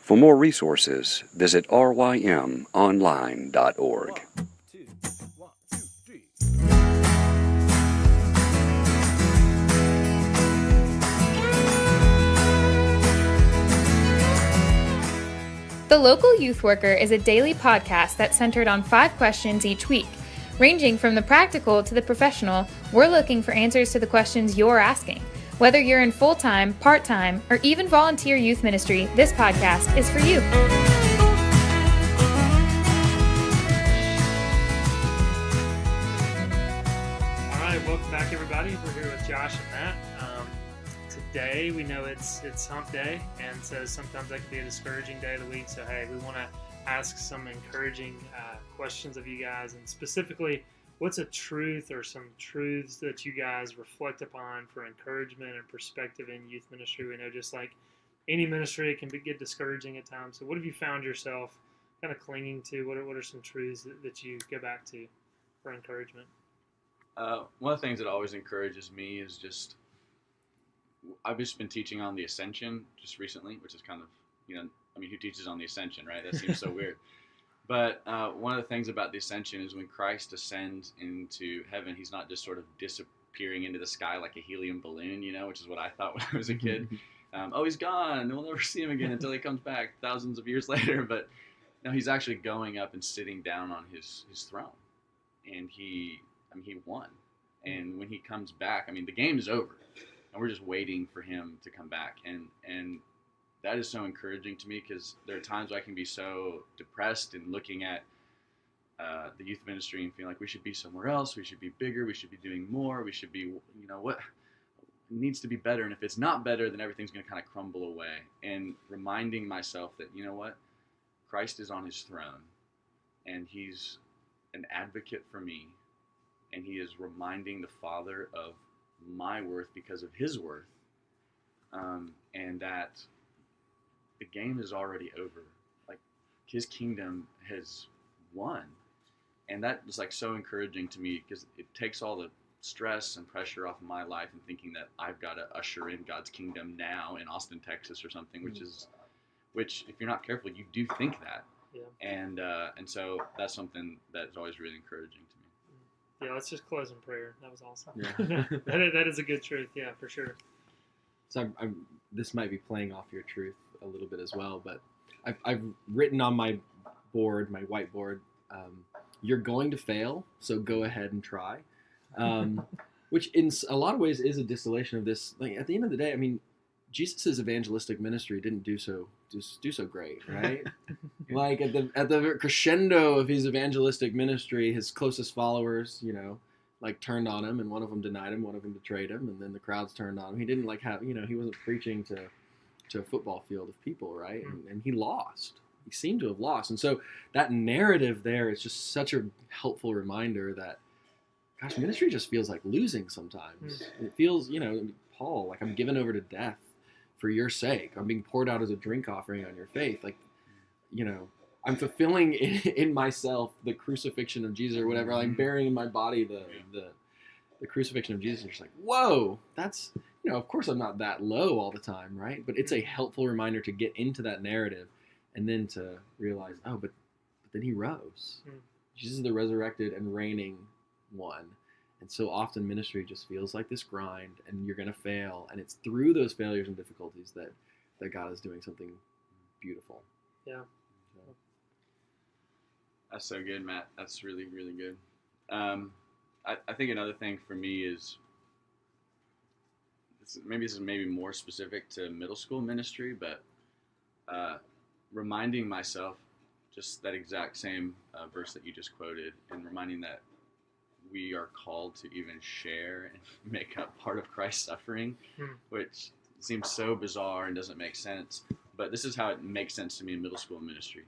For more resources, visit rymonline.org. One, two, three. The Local Youth Worker is a daily podcast that's centered on 5 questions each week. Ranging from the practical to the professional, we're looking for answers to the questions you're asking. Whether you're in full-time, part-time, or even volunteer youth ministry, this podcast is for you. All right, welcome back, everybody. We're here with Josh and Matt. Today, we know it's hump day, and so sometimes that can be a discouraging day of the week. So, hey, we want to ask some encouraging questions of you guys, and specifically, what's a truth or some truths that you guys reflect upon for encouragement and perspective in youth ministry? We know just like any ministry, it can get discouraging at times. So what have you found yourself kind of clinging to? What are some truths that you go back to for encouragement? One of the things that always encourages me is just, I've just been teaching on the ascension just recently, which is kind of, who teaches on the ascension, right? That seems so weird. But one of the things about the ascension is when Christ ascends into heaven, he's not just sort of disappearing into the sky like a helium balloon, which is what I thought when I was a kid. He's gone. We'll never see him again until he comes back thousands of years later. But no, he's actually going up and sitting down on his throne. And he won. And when he comes back, the game is over. And we're just waiting for him to come back. And that is so encouraging to me, because there are times I can be so depressed and looking at the youth ministry and feeling like we should be somewhere else, we should be bigger, we should be doing more, we should be, what needs to be better. And if it's not better, then everything's going to kind of crumble away. And reminding myself that, Christ is on his throne, and he's an advocate for me, and he is reminding the Father of my worth because of his worth, and that the game is already over. Like, his kingdom has won. And that is so encouraging to me, because it takes all the stress and pressure off of my life and thinking that I've got to usher in God's kingdom now in Austin, Texas or something, which if you're not careful, you do think that. Yeah. And so that's something that's always really encouraging to me. Yeah, let's just close in prayer. That was awesome. Yeah. that is a good truth. Yeah, for sure. So this might be playing off your truth a little bit as well, but I've written on my board, my whiteboard, you're going to fail, so go ahead and try, which in a lot of ways is a distillation of this. Like, at the end of the day, Jesus' evangelistic ministry didn't do so great, right? Like at the crescendo of his evangelistic ministry, his closest followers, turned on him, and one of them denied him, one of them betrayed him, and then the crowds turned on him. He didn't he wasn't preaching to a football field of people, right? And he lost. He seemed to have lost. And so that narrative there is just such a helpful reminder that, gosh, ministry just feels like losing sometimes. It feels, Paul, like I'm given over to death for your sake. I'm being poured out as a drink offering on your faith. Like, I'm fulfilling in myself the crucifixion of Jesus or whatever. I'm bearing in my body the crucifixion of Jesus. And you're just like, whoa, that's, of course I'm not that low all the time, right? But it's a helpful reminder to get into that narrative and then to realize, but then he rose. Jesus is the resurrected and reigning one. And so often ministry just feels like this grind, and you're going to fail. And it's through those failures and difficulties that God is doing something beautiful. Yeah. That's so good, Matt. That's really, really good. I think another thing for me is, this is maybe more specific to middle school ministry, but reminding myself just that exact same verse that you just quoted, and reminding that we are called to even share and make up part of Christ's suffering, which seems so bizarre and doesn't make sense. But this is how it makes sense to me in middle school ministry.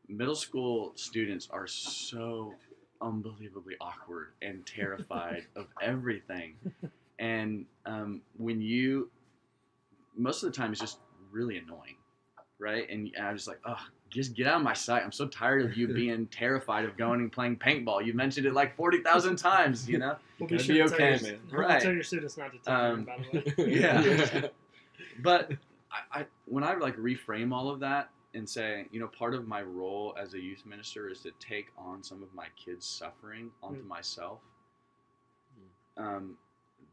Middle school students are so unbelievably awkward and terrified of everything. And most of the time it's just really annoying, right? And I'm just like, just get out of my sight. I'm so tired of you being terrified of going and playing paintball. You mentioned it like 40,000 times, We'll be okay, man. Right. We'll tell your students not to tell them, by the way. Yeah. But I when I like reframe all of that and say, you know, part of my role as a youth minister is to take on some of my kids' suffering onto myself.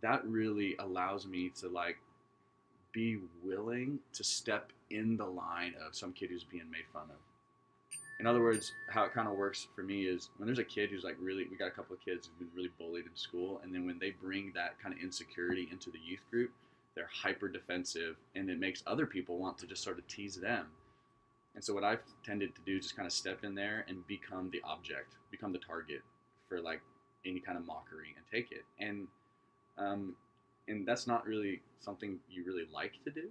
That really allows me to like be willing to step in the line of some kid who's being made fun of. In other words, how it kind of works for me is when there's a kid who's like really, we got a couple of kids who've been really bullied in school, and then when they bring that kind of insecurity into the youth group, they're hyper defensive, and it makes other people want to just sort of tease them. And so what I've tended to do is just kind of step in there and become the object, become the target for like any kind of mockery, and take it. And that's not really something you really like to do,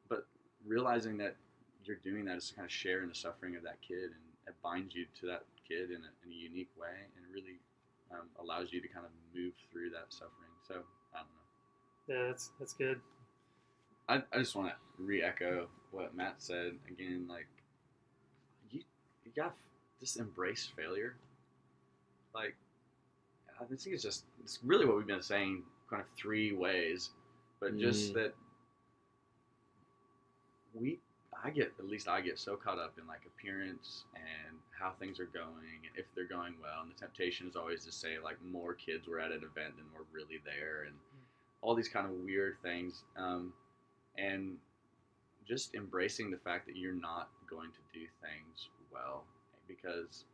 but realizing that you're doing that is to kind of share in the suffering of that kid, and it binds you to that kid in a unique way, and really allows you to kind of move through that suffering. So I don't know. Yeah, that's good. I just want to re-echo what Matt said again. Like you got to just embrace failure. Like I think it's really what we've been saying, kind of three ways, but just that I get so caught up in like appearance and how things are going, and if they're going well, and the temptation is always to say like more kids were at an event than were really there, and all these kind of weird things, and just embracing the fact that you're not going to do things well, because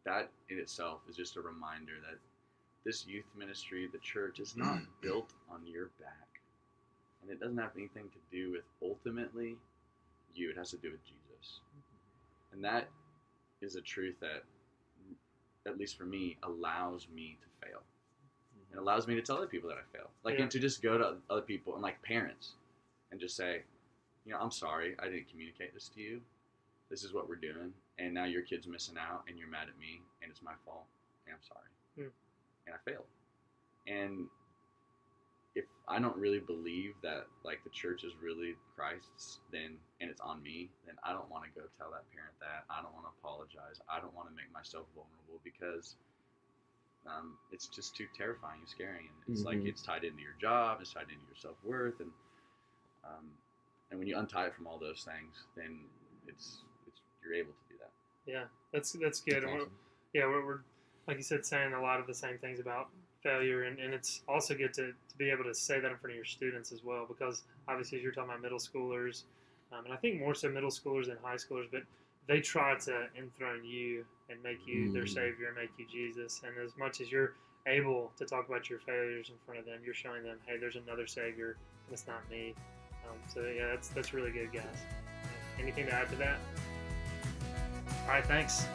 that in itself is just a reminder that this youth ministry, the church, is not built on your back, and it doesn't have anything to do with ultimately you. It has to do with Jesus. And that is a truth that, at least for me, allows me to fail. It allows me to tell other people that I fail. Like, and to just go to other people and like parents and just say, you know, I'm sorry, I didn't communicate this to you. This is what we're doing, and now your kid's missing out, and you're mad at me, and it's my fault, and I'm sorry. And I failed. And if I don't really believe that like the church is really Christ's, then, and it's on me, then I don't want to go tell that parent that. I don't want to apologize. I don't want to make myself vulnerable, because it's just too terrifying and scary. And it's like it's tied into your job, it's tied into your self-worth, and when you untie it from all those things, then it's you're able to do that. Yeah, that's good. That's awesome. We're like you said, saying a lot of the same things about failure, and it's also good to be able to say that in front of your students as well, because obviously as you're talking about middle schoolers, and I think more so middle schoolers than high schoolers, but they try to enthrone you and make you their savior and make you Jesus. And as much as you're able to talk about your failures in front of them, you're showing them, hey, there's another savior, and it's not me. So yeah, that's really good, guys. Anything to add to that? All right, thanks.